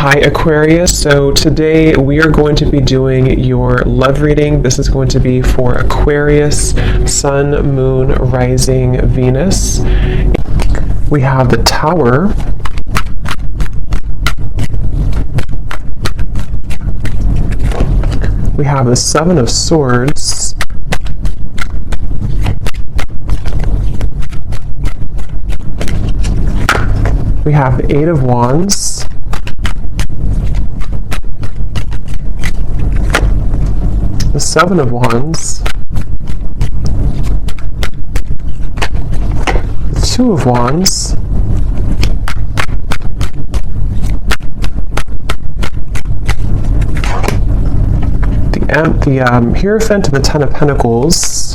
Hi Aquarius, so today we are going to be doing your love reading. This is going to be for Aquarius, Sun, Moon, Rising, Venus. We have the Tower, we have the Seven of Swords, we have the Eight of Wands, the Seven of Wands, the Two of Wands, the Hierophant and the Ten of Pentacles,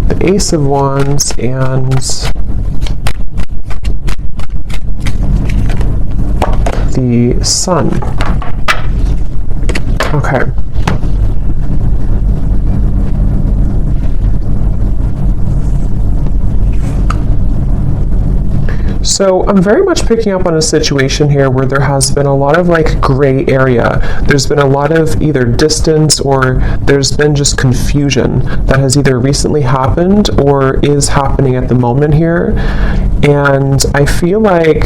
the Ace of Wands, and the Sun. Okay. So I'm very much picking up on a situation here where there has been a lot of like gray area. There's been a lot of either distance or there's been just confusion that has either recently happened or is happening at the moment here. And I feel like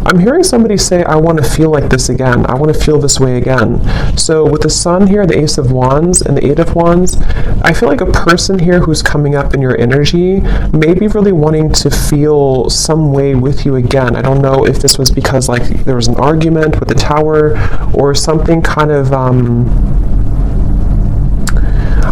I'm hearing somebody say, I want to feel like this again. I want to feel this way again. So with the Sun here, the Ace of Wands, and the Eight of Wands, I feel like a person here who's coming up in your energy may be really wanting to feel some way with you again. I don't know if this was because like there was an argument with the Tower or something kind of,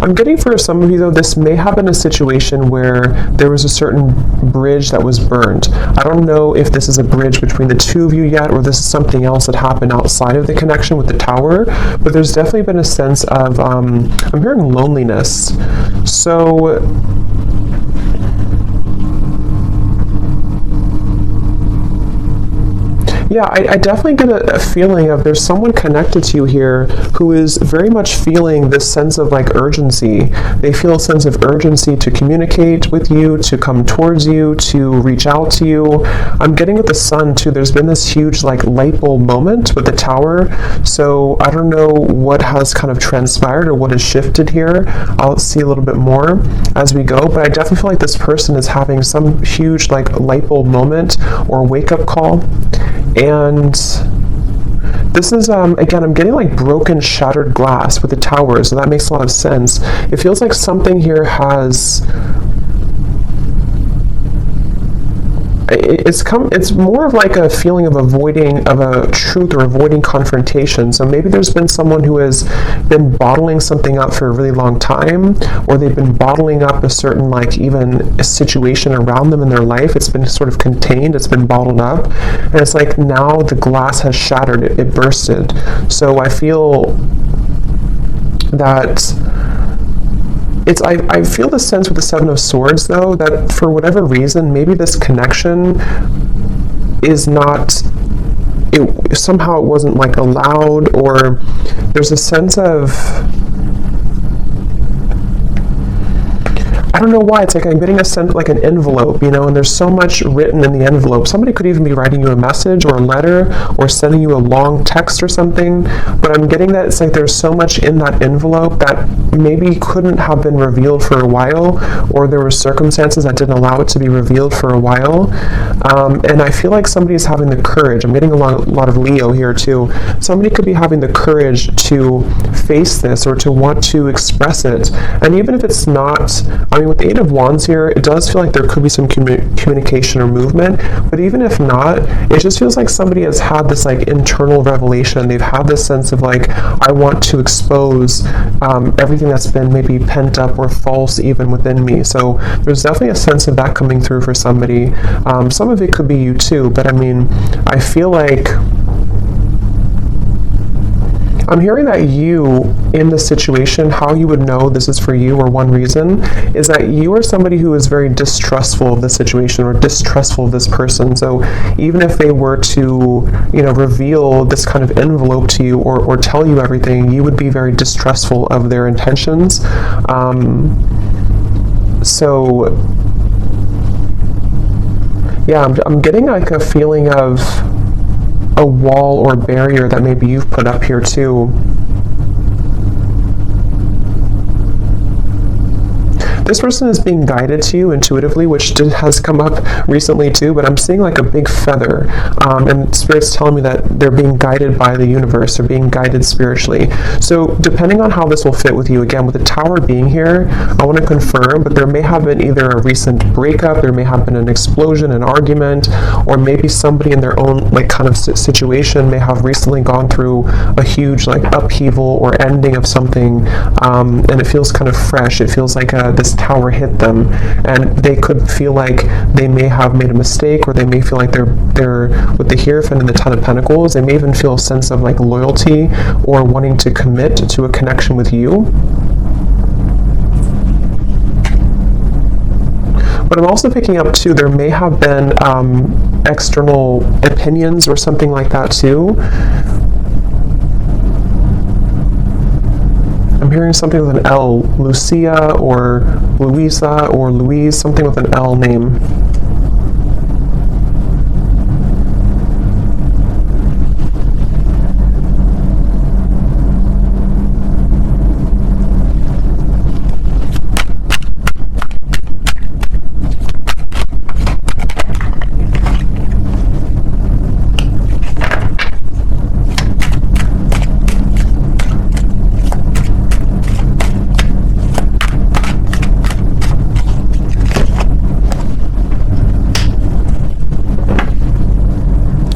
I'm getting for some of you though, this may have been a situation where there was a certain bridge that was burned. I don't know if this is a bridge between the two of you yet, or this is something else that happened outside of the connection with the Tower, but there's definitely been a sense of, I'm hearing loneliness. So, yeah, I definitely get a feeling of there's someone connected to you here who is very much feeling this sense of like urgency. They feel a sense of urgency to communicate with you, to come towards you, to reach out to you. I'm getting with the Sun too. There's been this huge like light bulb moment with the Tower. So I don't know what has kind of transpired or what has shifted here. I'll see a little bit more as we go, but I definitely feel like this person is having some huge like light bulb moment or wake up call. And this is, again, I'm getting like broken, shattered glass with the Tower, so that makes a lot of sense. It feels like something here has, it's more of like a feeling of avoiding of a truth or avoiding confrontation. So maybe there's been someone who has been bottling something up for a really long time, or they've been bottling up a certain like even a situation around them in their life. It's been sort of contained, it's been bottled up, and it's like now the glass has shattered, it bursted. So I feel that I feel the sense with the Seven of Swords though that for whatever reason maybe this connection is not, somehow it wasn't like allowed, or there's a sense of, I don't know why, it's like I'm getting a sense like an envelope, you know, and there's so much written in the envelope. Somebody could even be writing you a message or a letter or sending you a long text or something, but I'm getting that it's like there's so much in that envelope that maybe couldn't have been revealed for a while, or there were circumstances that didn't allow it to be revealed for a while. And I feel like somebody is having the courage. I'm getting a lot of Leo here too. Somebody could be having the courage to face this or to want to express it. And even if it's not, I mean, with the Eight of Wands here, it does feel like there could be some communication or movement, but even if not, it just feels like somebody has had this like internal revelation. They've had this sense of like, I want to expose everything that's been maybe pent up or false even within me. So there's definitely a sense of that coming through for somebody. Some of it could be you too, but I mean, I feel like I'm hearing that you, in this situation, how you would know this is for you, or one reason, is that you are somebody who is very distrustful of the situation or distrustful of this person. So even if they were to, you know, reveal this kind of envelope to you or tell you everything, you would be very distrustful of their intentions. So Yeah, I'm getting like a feeling of a wall or barrier that maybe you've put up here too. This person is being guided to you intuitively, which has come up recently too, but I'm seeing like a big feather, and Spirit's telling me that they're being guided by the universe, or being guided spiritually. So depending on how this will fit with you, again, with the Tower being here, I want to confirm, but there may have been either a recent breakup, there may have been an explosion, an argument, or maybe somebody in their own like kind of situation may have recently gone through a huge like upheaval or ending of something, and it feels kind of fresh. It feels like this Tower hit them, and they could feel like they may have made a mistake, or they may feel like they're with the Hierophant and the Ten of Pentacles, they may even feel a sense of like loyalty or wanting to commit to a connection with you. But I'm also picking up too, there may have been external opinions or something like that too. I'm hearing something with an L, Lucia or Louisa or Louise, something with an L name.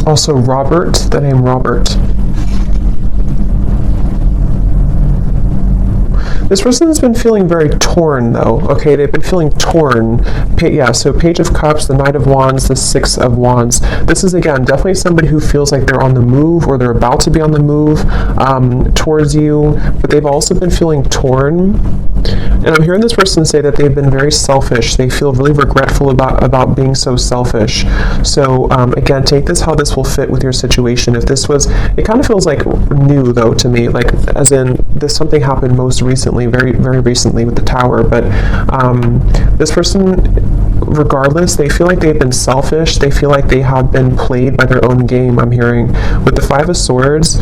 Also Robert, the name Robert. This person has been feeling very torn though, okay? They've been feeling torn. Yeah, so Page of Cups, the Knight of Wands, the Six of Wands. This is, again, definitely somebody who feels like they're on the move, or they're about to be on the move towards you, but they've also been feeling torn. And I'm hearing this person say that they've been very selfish. They feel really regretful about being so selfish. So again, take this how this will fit with your situation. If this was, it kind of feels like new though to me, like as in this something happened most recently, very, very recently with the Tower. But this person, regardless, they feel like they've been selfish. They feel like they have been played by their own game, I'm hearing. With the Five of Swords,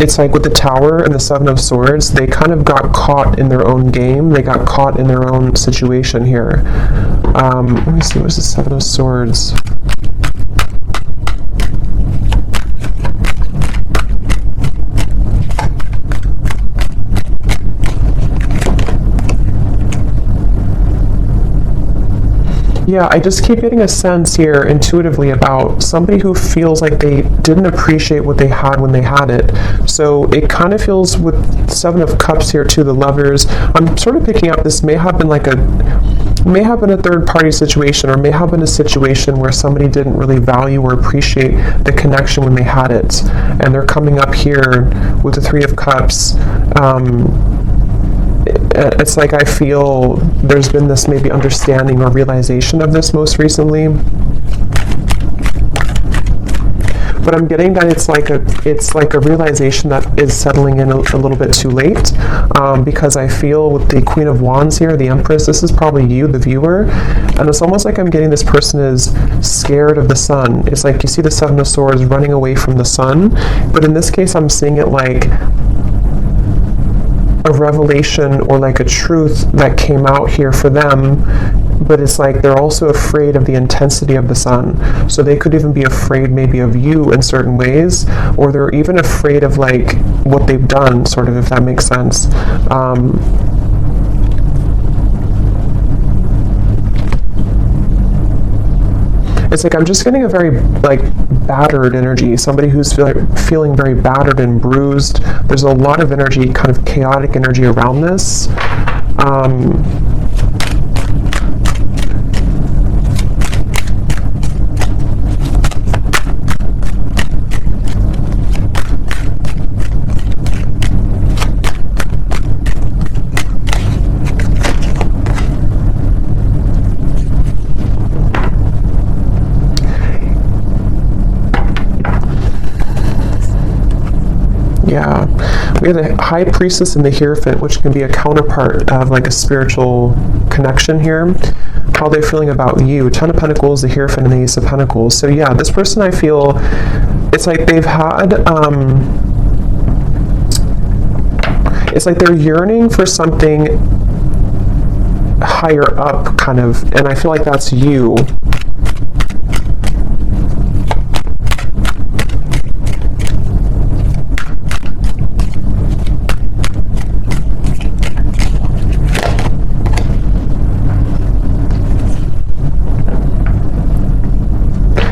it's like with the Tower and the Seven of Swords, they kind of got caught in their own game. They got caught in their own situation here. Let me see, what's the Seven of Swords? Yeah, I just keep getting a sense here intuitively about somebody who feels like they didn't appreciate what they had when they had it. So it kind of feels with Seven of Cups here too, the Lovers. I'm sort of picking up this may have been a third party situation, or may have been a situation where somebody didn't really value or appreciate the connection when they had it. And they're coming up here with the Three of Cups. It's like I feel there's been this maybe understanding or realization of this most recently. But I'm getting that it's like a realization that is settling in a little bit too late, because I feel with the Queen of Wands here, the Empress, this is probably you, the viewer, and it's almost like I'm getting this person is scared of the sun. It's like you see the Seven of Swords running away from the sun, but in this case I'm seeing it like a revelation or like a truth that came out here for them, but it's like they're also afraid of the intensity of the sun. So they could even be afraid maybe of you in certain ways, or they're even afraid of like what they've done, sort of, if that makes sense. It's like I'm just getting a very like battered energy, somebody who's feeling very battered and bruised. There's a lot of energy, kind of chaotic energy around this. Yeah, we have the High Priestess and the Hierophant, which can be a counterpart of like a spiritual connection here. how they're feeling about you. 10 of Pentacles, the Hierophant, and the Ace of Pentacles. So yeah, this person, I feel, it's like they've had, it's like they're yearning for something higher up, kind of, and I feel like that's you.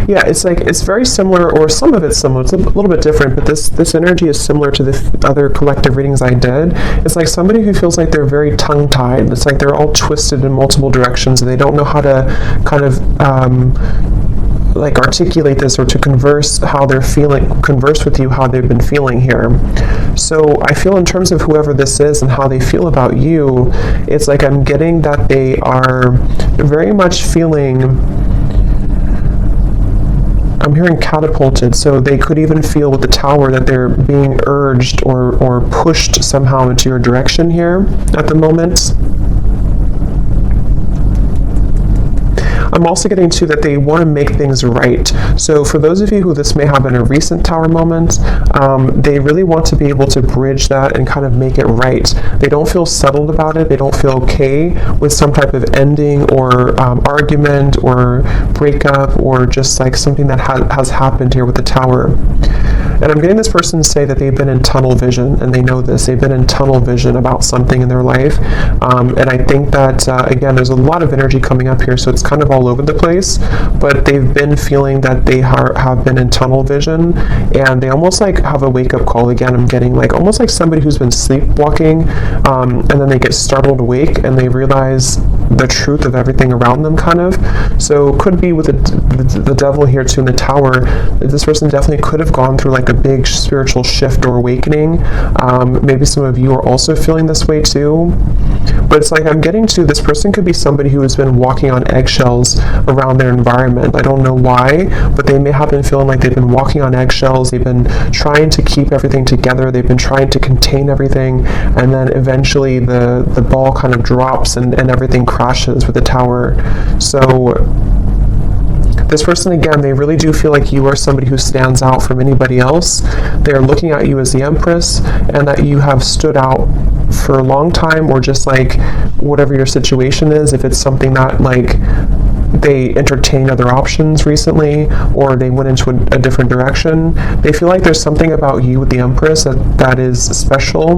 Yeah, it's like, it's very similar, or some of it's similar. It's a little bit different, but this energy is similar to the other collective readings I did. It's like somebody who feels like they're very tongue-tied. It's like they're all twisted in multiple directions, and they don't know how to kind of like articulate this, or to converse how they're feeling, converse with you how they've been feeling here. So I feel in terms of whoever this is and how they feel about you, it's like I'm getting that they are very much feeling, I'm hearing catapulted, so they could even feel with the Tower that they're being urged or pushed somehow into your direction here at the moment. I'm also getting to that they want to make things right. So for those of you who this may have been a recent Tower moment, they really want to be able to bridge that and kind of make it right. They don't feel settled about it. They don't feel okay with some type of ending or argument or breakup, or just like something that has happened here with the Tower. And I'm getting this person to say that they've been in tunnel vision, and they know this. They've been in tunnel vision about something in their life. And I think that, again, there's a lot of energy coming up here, so it's kind of all over the place, but they've been feeling that they have been in tunnel vision, and they almost like have a wake-up call. Again, I'm getting like almost like somebody who's been sleepwalking, and then they get startled awake and they realize the truth of everything around them, kind of. So could be with the devil here too in the Tower. This person definitely could have gone through like a big spiritual shift or awakening. Maybe some of you are also feeling this way too. But it's like I'm getting to, this person could be somebody who has been walking on eggshells around their environment. I don't know why, but they may have been feeling like they've been walking on eggshells. They've been trying to keep everything together. They've been trying to contain everything, and then eventually the ball kind of drops and everything crashes with the Tower. So this person, again, they really do feel like you are somebody who stands out from anybody else. They're looking at you as the Empress, and that you have stood out for a long time, or just like whatever your situation is. If it's something that like they entertained other options recently, or they went into a different direction, they feel like there's something about you with the Empress that is special,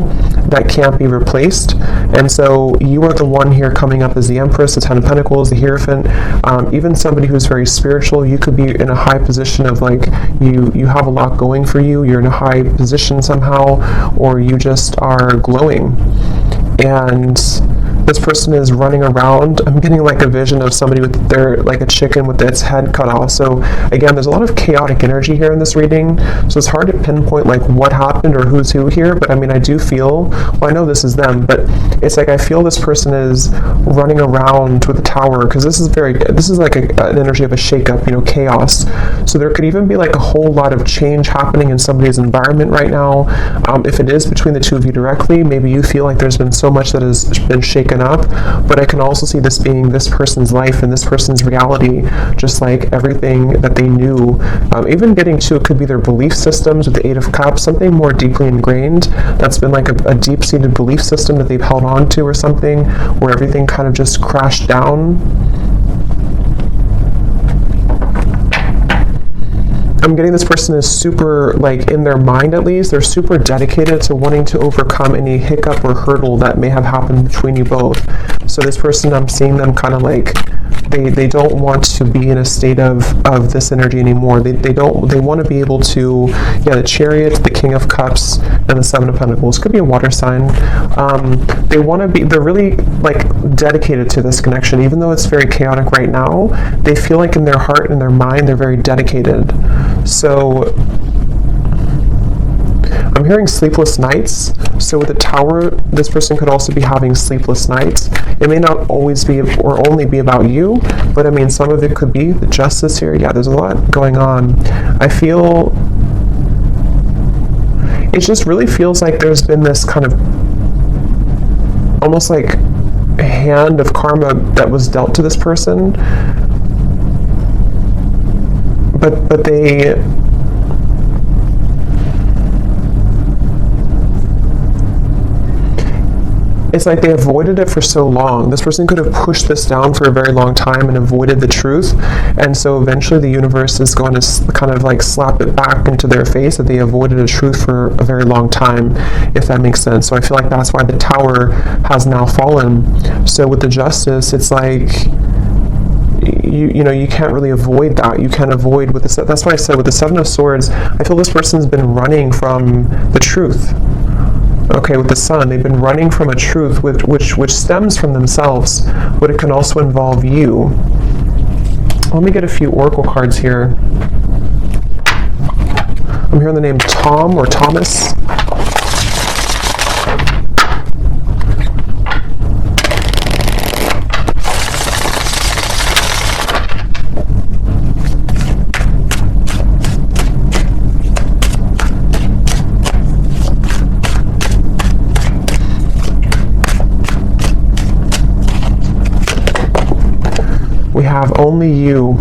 that can't be replaced. And so you are the one here coming up as the Empress, the Ten of Pentacles, the Hierophant, even somebody who's very spiritual. You could be in a high position of like, you have a lot going for you, you're in a high position somehow, or you just are glowing. And this person is running around. I'm getting like a vision of somebody with their, like a chicken with its head cut off. So again, there's a lot of chaotic energy here in this reading. So it's hard to pinpoint like what happened or who's who here. But I mean, I do feel, well, I know this is them, but it's like I feel this person is running around with the Tower, because this is like an energy of a shakeup, you know, chaos. So there could even be like a whole lot of change happening in somebody's environment right now. If it is between the two of you directly, maybe you feel like there's been so much that has been shaken up, but I can also see this being this person's life and this person's reality, just like everything that they knew. Even getting to, it could be their belief systems with the Eight of Cups, something more deeply ingrained that's been like a deep-seated belief system that they've held on to, or something where everything kind of just crashed down. I'm getting this person is super, like in their mind at least, they're super dedicated to wanting to overcome any hiccup or hurdle that may have happened between you both. So this person, I'm seeing them kind of like, they don't want to be in a state of this energy anymore. They want to be able to, yeah, the Chariot, the King of Cups, and the Seven of Pentacles. Could be a water sign. They want to be, they're really like dedicated to this connection. Even though it's very chaotic right now, they feel like in their heart and their mind, they're very dedicated. So I'm hearing sleepless nights. So with the Tower, this person could also be having sleepless nights. It may not always be or only be about you, but I mean, some of it could be the Justice here. Yeah, there's a lot going on. I feel, it just really feels like there's been this kind of, almost like, hand of karma that was dealt to this person, but they it's like they avoided it for so long. This person could have pushed this down for a very long time and avoided the truth, and so eventually the universe is going to kind of like slap it back into their face that they avoided a truth for a very long time, if that makes sense. So I feel like that's why the Tower has now fallen. So with the Justice, it's like you know, you can't really avoid that. You can't avoid with the, that's why I said with the Seven of Swords, I feel this person's been running from the truth. Okay, with the Sun, they've been running from a truth which stems from themselves, but it can also involve you. Let me get a few oracle cards here. I'm hearing the name Tom or Thomas. We have only you.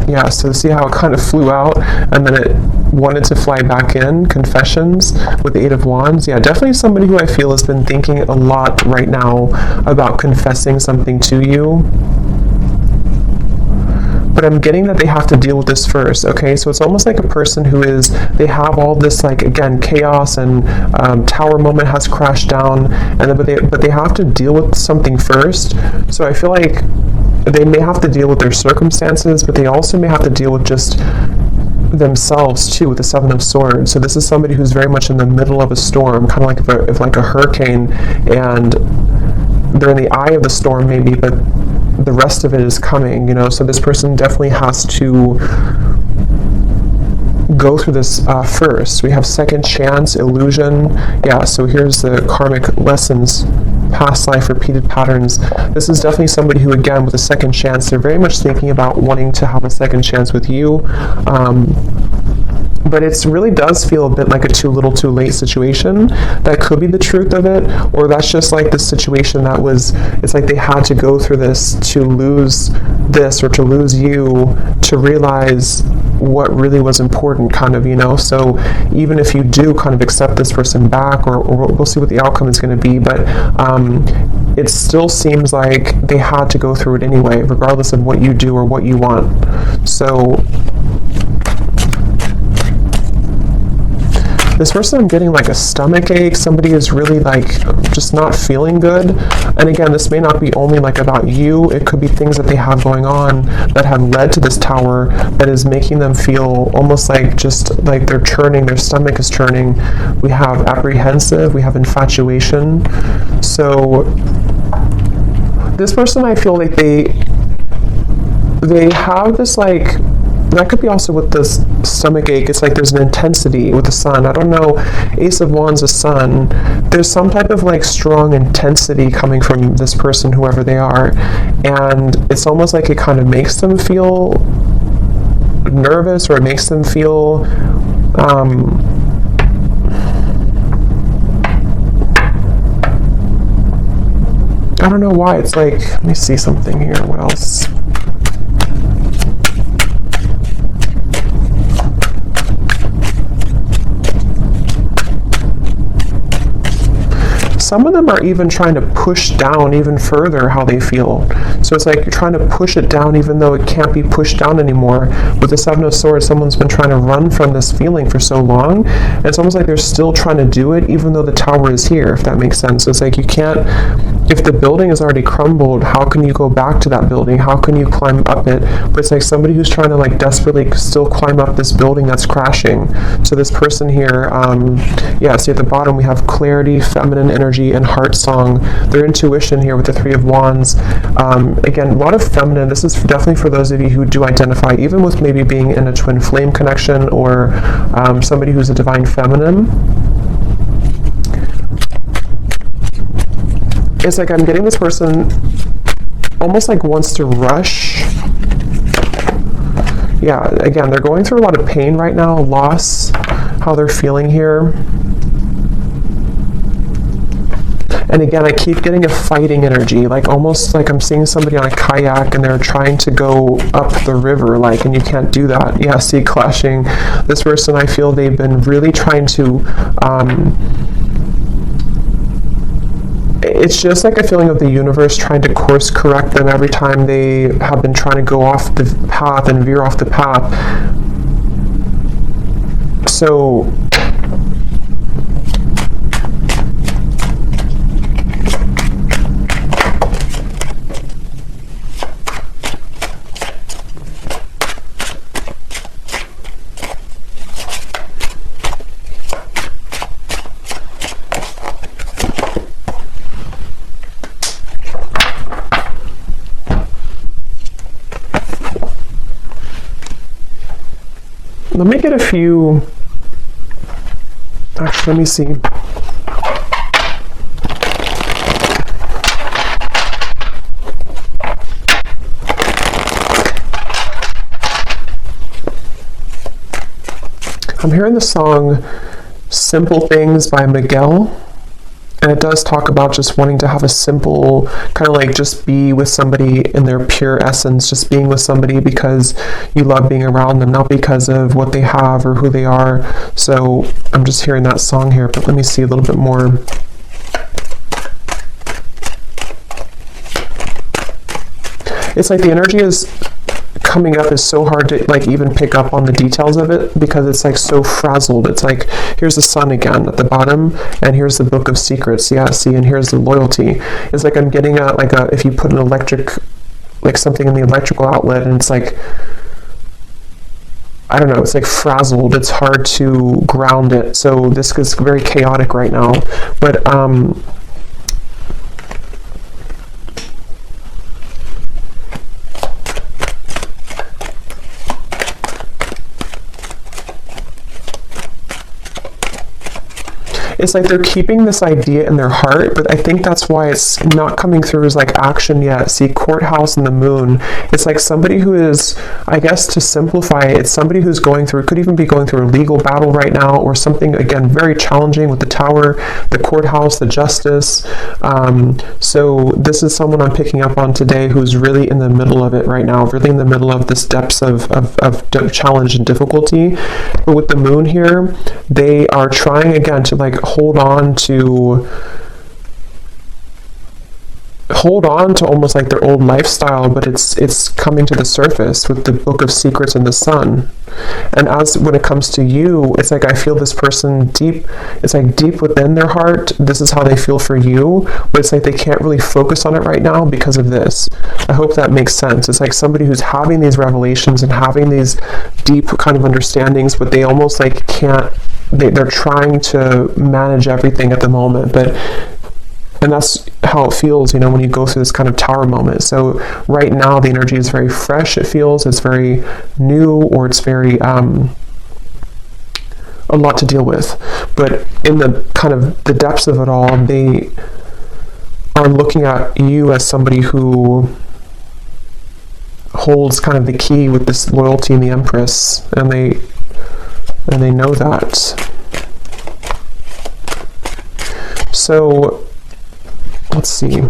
Yeah, so see how it kind of flew out and then it wanted to fly back in. Confessions with the Eight of Wands. Yeah, definitely somebody who I feel has been thinking a lot right now about confessing something to you. But I'm getting that they have to deal with this first, okay? So it's almost like a person who is, they have all this, like, again, chaos and Tower moment has crashed down, and but they have to deal with something first. So I feel like they may have to deal with their circumstances, but they also may have to deal with just themselves too, with the Seven of Swords. So this is somebody who's very much in the middle of a storm, kind of like a hurricane, and they're in the eye of the storm maybe, but the rest of it is coming, you know. So this person definitely has to go through this first. We have second chance, illusion. Yeah, so here's the karmic lessons, past life, repeated patterns. This is definitely somebody who, again, with a second chance, they're very much thinking about wanting to have a second chance with you. But it really does feel a bit like a too little too late situation. That could be the truth of it, or that's just like the situation that was, it's like they had to go through this to lose this or to lose you to realize what really was important, kind of, you know. So even if you do kind of accept this person back, or we'll see what the outcome is going to be, but it still seems like they had to go through it anyway, regardless of what you do or what you want. So this person, I'm getting like a stomach ache. Somebody is really like just not feeling good. And again, this may not be only like about you. It could be things that they have going on that have led to this Tower that is making them feel almost like just like they're churning, their stomach is churning. We have apprehensive, we have infatuation. So this person, I feel like they have this like, that could be also with this stomach ache. It's like there's an intensity with the Sun. I don't know, Ace of Wands, the Sun. There's some type of like strong intensity coming from this person, whoever they are. And it's almost like it kind of makes them feel nervous, or it makes them feel I don't know why. It's like, let me see something here. What else? Some of them are even trying to push down even further how they feel. So it's like you're trying to push it down even though it can't be pushed down anymore. With the Seven of Swords, someone's been trying to run from this feeling for so long, and it's almost like they're still trying to do it even though the Tower is here, if that makes sense. So it's like you can't, if the building is already crumbled, how can you go back to that building? How can you climb up it? But it's like somebody who's trying to like desperately still climb up this building that's crashing. So this person here, yeah, see at the bottom we have clarity, feminine energy, and heart song. Their intuition here with the Three of Wands. Again, a lot of feminine. This is definitely for those of you who do identify even with maybe being in a twin flame connection, or somebody who's a divine feminine. It's like I'm getting this person almost like wants to rush. Yeah, again, they're going through a lot of pain right now, loss, how they're feeling here. And again, I keep getting a fighting energy, like almost like I'm seeing somebody on a kayak and they're trying to go up the river, like, and you can't do that. Yeah, see, clashing. This person, I feel they've been really trying to, it's just like a feeling of the universe trying to course correct them every time they have been trying to go off the path and veer off the path. So, let me get a few, actually, let me see. I'm hearing the song Simple Things by Miguel. And it does talk about just wanting to have a simple, kind of like just be with somebody in their pure essence, just being with somebody because you love being around them, not because of what they have or who they are. So I'm just hearing that song here, but let me see a little bit more. It's like the energy is coming up is so hard to like even pick up on the details of it because it's like so frazzled. It's like, here's the sun again at the bottom, and here's the book of secrets. Yeah, see, and here's the loyalty. It's like I'm getting a, like a, if you put an electric, like something in the electrical outlet, and it's like, I don't know, it's like frazzled. It's hard to ground it. So this is very chaotic right now. But it's like they're keeping this idea in their heart, but I think that's why it's not coming through as like action yet. See, courthouse and the moon. It's like somebody who is, I guess to simplify it, it's somebody who's going through, could even be going through a legal battle right now or something, again, very challenging with the tower, the courthouse, the justice. So this is someone I'm picking up on today who's really in the middle of it right now, really in the middle of this depths of challenge and difficulty. But with the moon here, they are trying again to like hold on to almost like their old lifestyle, but it's coming to the surface with the book of secrets and the sun. And as when it comes to you, it's like I feel this person deep, it's like deep within their heart, this is how they feel for you, but it's like they can't really focus on it right now because of this. I hope that makes sense. It's like somebody who's having these revelations and having these deep kind of understandings, but they almost like can't, they're trying to manage everything at the moment, and that's how it feels, you know, when you go through this kind of tower moment. So right now the energy is very fresh, it feels, it's very new, or it's very a lot to deal with. But in the kind of the depths of it all, they are looking at you as somebody who holds kind of the key with this loyalty and the Empress, and they know that. So let's see.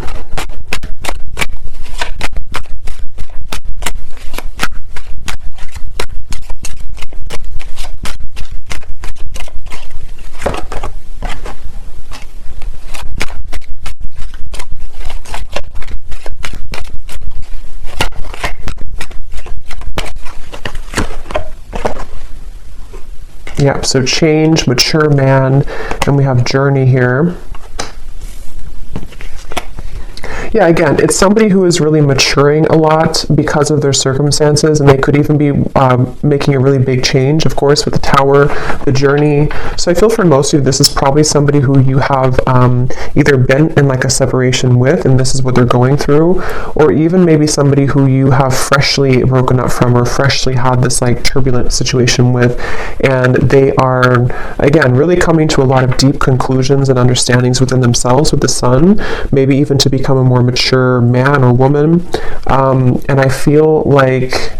Yeah, so change, mature man, and we have journey here. Yeah, again, it's somebody who is really maturing a lot because of their circumstances, and they could even be making a really big change, of course, with the tower, the journey. So I feel for most of you, this is probably somebody who you have either been in like a separation with, and this is what they're going through, or even maybe somebody who you have freshly broken up from or freshly had this like turbulent situation with, and they are, again, really coming to a lot of deep conclusions and understandings within themselves with the sun, maybe even to become a more mature man or woman. And I feel like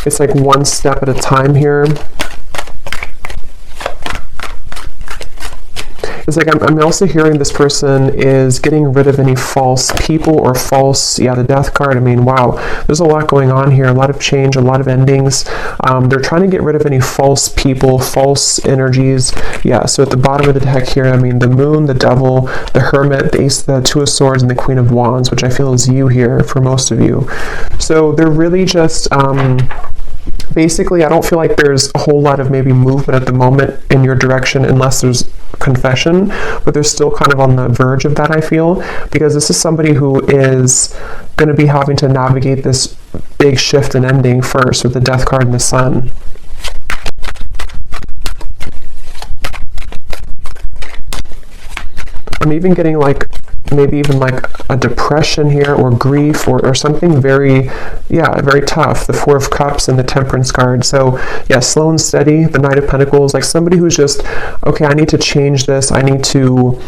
it's like one step at a time here. It's like I'm also hearing this person is getting rid of any false people or false, the death card. I mean, wow, there's a lot going on here, a lot of change, a lot of endings. They're trying to get rid of any false people, false energies. Yeah, so at the bottom of the deck here, I mean, the moon, the devil, the hermit, the ace, the two of swords, and the queen of wands, which I feel is you here for most of you. So they're really just, basically, I don't feel like there's a whole lot of maybe movement at the moment in your direction unless there's confession, but they're still kind of on the verge of that, I feel, because this is somebody who is going to be having to navigate this big shift and ending first with the death card and the sun. I'm even getting like maybe even like a depression here, or grief, or something very, very tough. The Four of Cups and the Temperance card. So yeah, slow and steady, the Knight of Pentacles, like somebody who's just, okay, I need to change this. I need to,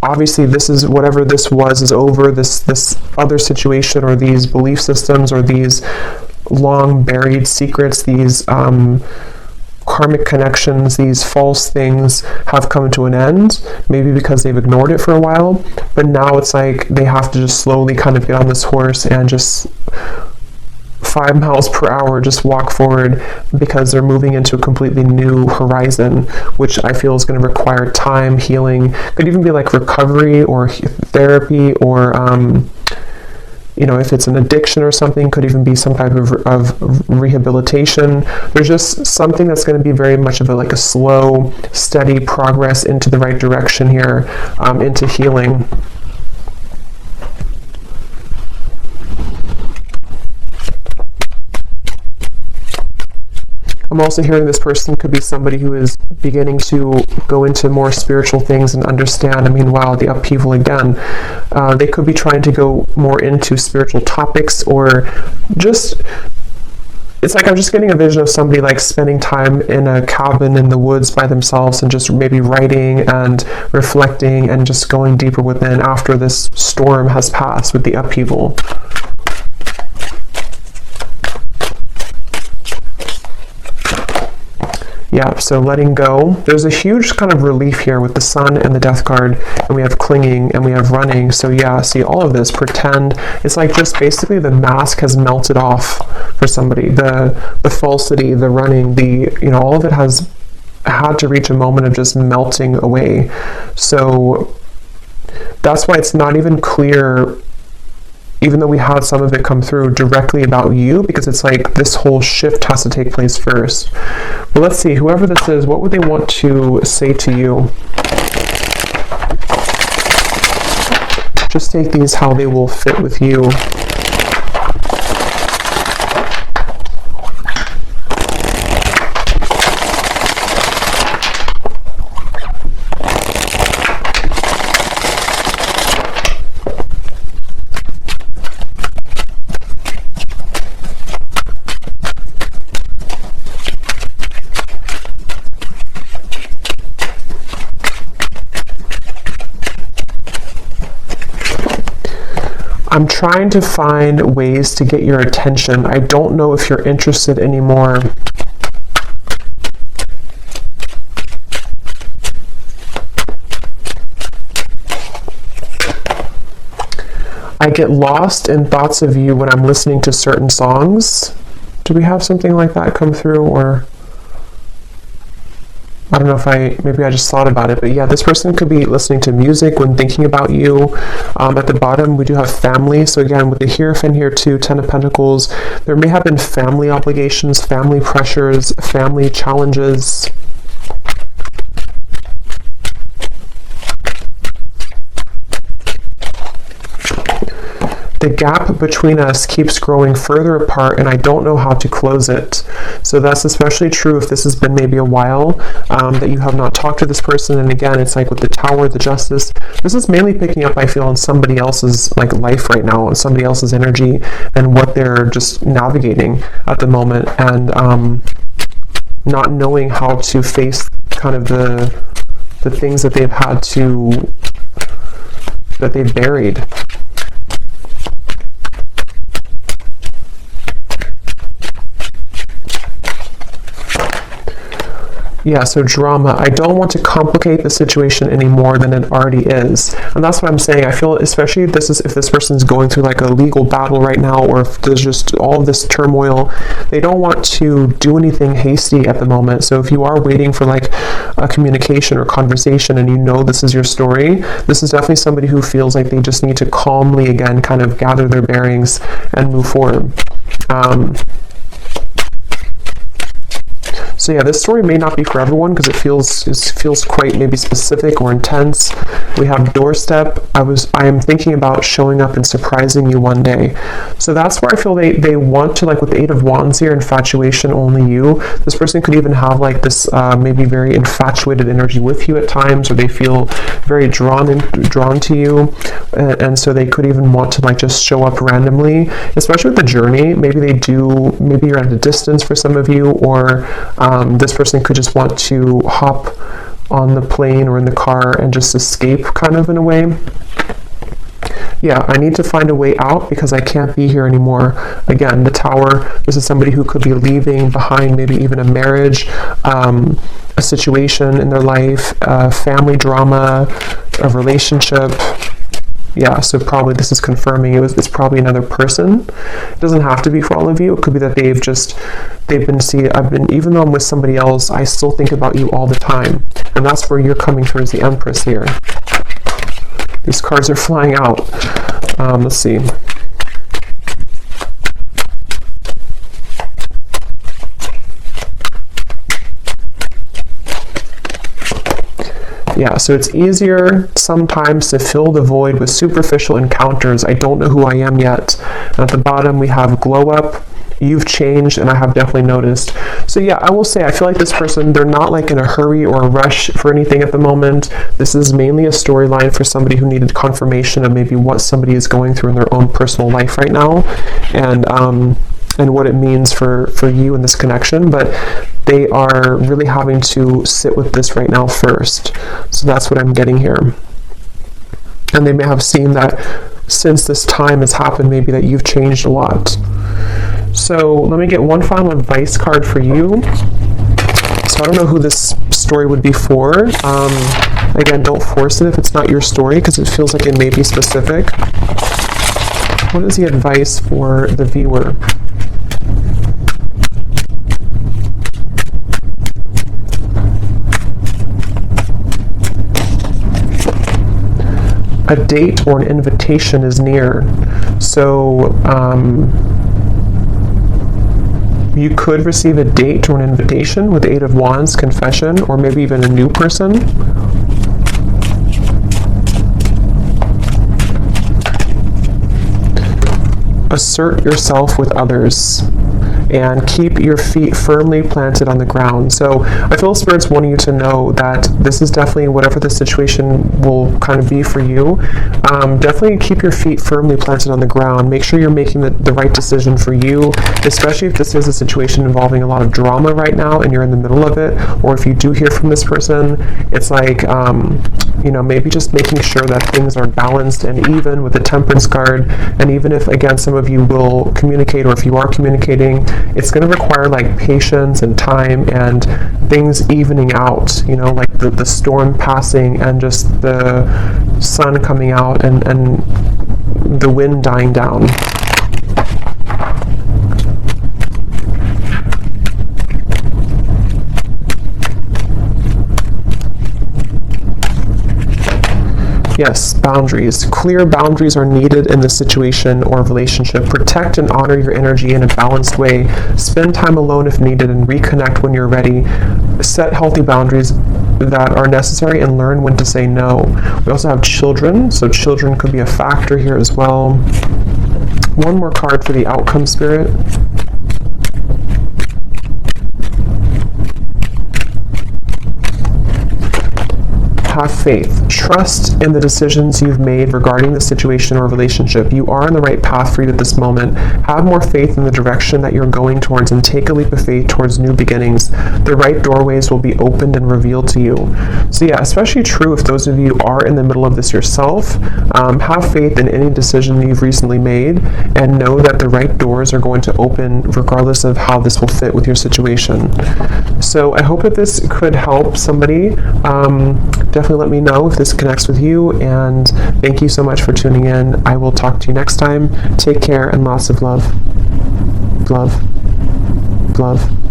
obviously this is, whatever this was is over, this other situation, or these belief systems, or these long buried secrets, these karmic connections, these false things have come to an end, maybe because they've ignored it for a while, but now it's like they have to just slowly kind of get on this horse and just 5 miles per hour just walk forward, because they're moving into a completely new horizon, which I feel is going to require time, healing, could even be like recovery or therapy, or if it's an addiction or something, could even be some type of rehabilitation. There's just something that's going to be very much of a slow, steady progress into the right direction here, into healing. I'm also hearing this person could be somebody who is beginning to go into more spiritual things and understand. I mean, wow, the upheaval again. They could be trying to go more into spiritual topics, or just, it's like I'm just getting a vision of somebody like spending time in a cabin in the woods by themselves and just maybe writing and reflecting and just going deeper within after this storm has passed with the upheaval. Yeah, so letting go. There's a huge kind of relief here with the sun and the death card, and we have clinging and we have running. So yeah, see all of this, pretend. It's like just basically the mask has melted off for somebody. The falsity, the running, all of it has had to reach a moment of just melting away. So that's why it's not even clear, even though we had some of it come through, directly about you, because it's like this whole shift has to take place first. But let's see, whoever this is, what would they want to say to you? Just take these how they will fit with you. I'm trying to find ways to get your attention. I don't know if you're interested anymore. I get lost in thoughts of you when I'm listening to certain songs. Do we have something like that come through? Or I don't know if maybe I just thought about it, but yeah, this person could be listening to music when thinking about you. At the bottom, we do have family. So again, with the Hierophant here too, 10 of Pentacles, there may have been family obligations, family pressures, family challenges. The gap between us keeps growing further apart, and I don't know how to close it. So that's especially true if this has been maybe a while that you have not talked to this person. And again, it's like with the Tower, the Justice, this is mainly picking up, I feel, on somebody else's life right now, and somebody else's energy and what they're just navigating at the moment, and not knowing how to face kind of the things that they've had to, that they've buried. Yeah, so drama. I don't want to complicate the situation any more than it already is. And that's what I'm saying. I feel, especially if this person's going through like a legal battle right now, or if there's just all of this turmoil, they don't want to do anything hasty at the moment. So if you are waiting for like a communication or conversation and you know this is your story, this is definitely somebody who feels like they just need to calmly, again, kind of gather their bearings and move forward. So yeah, this story may not be for everyone because it feels quite maybe specific or intense. We have doorstep. I am thinking about showing up and surprising you one day. So that's where I feel they want to, like with the Eight of Wands here, infatuation, only you. This person could even have like this maybe very infatuated energy with you at times, or they feel very drawn to you, and so they could even want to like just show up randomly, especially with the journey. Maybe you're at a distance for some of you, or this person could just want to hop on the plane or in the car and just escape, kind of in a way. Yeah, I need to find a way out because I can't be here anymore. Again, the Tower, this is somebody who could be leaving behind maybe even a marriage, a situation in their life, family drama, a relationship. Yeah, so probably this is confirming it's probably another person. It doesn't have to be for all of you. It could be that even though I'm with somebody else, I still think about you all the time. And that's where you're coming towards the Empress here. These cards are flying out. Let's see. Yeah, so it's easier sometimes to fill the void with superficial encounters. I don't know who I am yet. And at the bottom we have glow up. You've changed, and I have definitely noticed. So yeah, I will say I feel like this person, they're not like in a hurry or a rush for anything at the moment. This is mainly a storyline for somebody who needed confirmation of maybe what somebody is going through in their own personal life right now, and what it means for you in this connection. But they are really having to sit with this right now first. So that's what I'm getting here. And they may have seen that since this time has happened, maybe that you've changed a lot. So let me get one final advice card for you. So I don't know who this story would be for. Again, don't force it if it's not your story, because it feels like it may be specific. What is the advice for the viewer? A date or an invitation is near. So you could receive a date or an invitation with the Eight of Wands, confession, or maybe even a new person. Assert yourself with others and keep your feet firmly planted on the ground. So I feel Spirit's wanting you to know that this is definitely, whatever the situation will kind of be for you, definitely keep your feet firmly planted on the ground. Make sure you're making the right decision for you, especially if this is a situation involving a lot of drama right now and you're in the middle of it, or if you do hear from this person, it's like, maybe just making sure that things are balanced and even with the Temperance card. And even if, again, some of you will communicate, or if you are communicating, it's going to require like patience and time and things evening out, like the storm passing and just the sun coming out and the wind dying down. Yes, boundaries. Clear boundaries are needed in this situation or relationship. Protect and honor your energy in a balanced way. Spend time alone if needed and reconnect when you're ready. Set healthy boundaries that are necessary and learn when to say no. We also have children, so children could be a factor here as well. One more card for the outcome, Spirit. have faith. Trust in the decisions you've made regarding the situation or relationship. You are on the right path for you at this moment. Have more faith in the direction that you're going towards and take a leap of faith towards new beginnings. The right doorways will be opened and revealed to you. So yeah, especially true if those of you are in the middle of this yourself. Have faith in any decision you've recently made and know that the right doors are going to open regardless of how this will fit with your situation. So I hope that this could help somebody. Definitely let me know if this connects with you, and thank you so much for tuning in. I will talk to you next time. Take care and lots of love. Love. Love.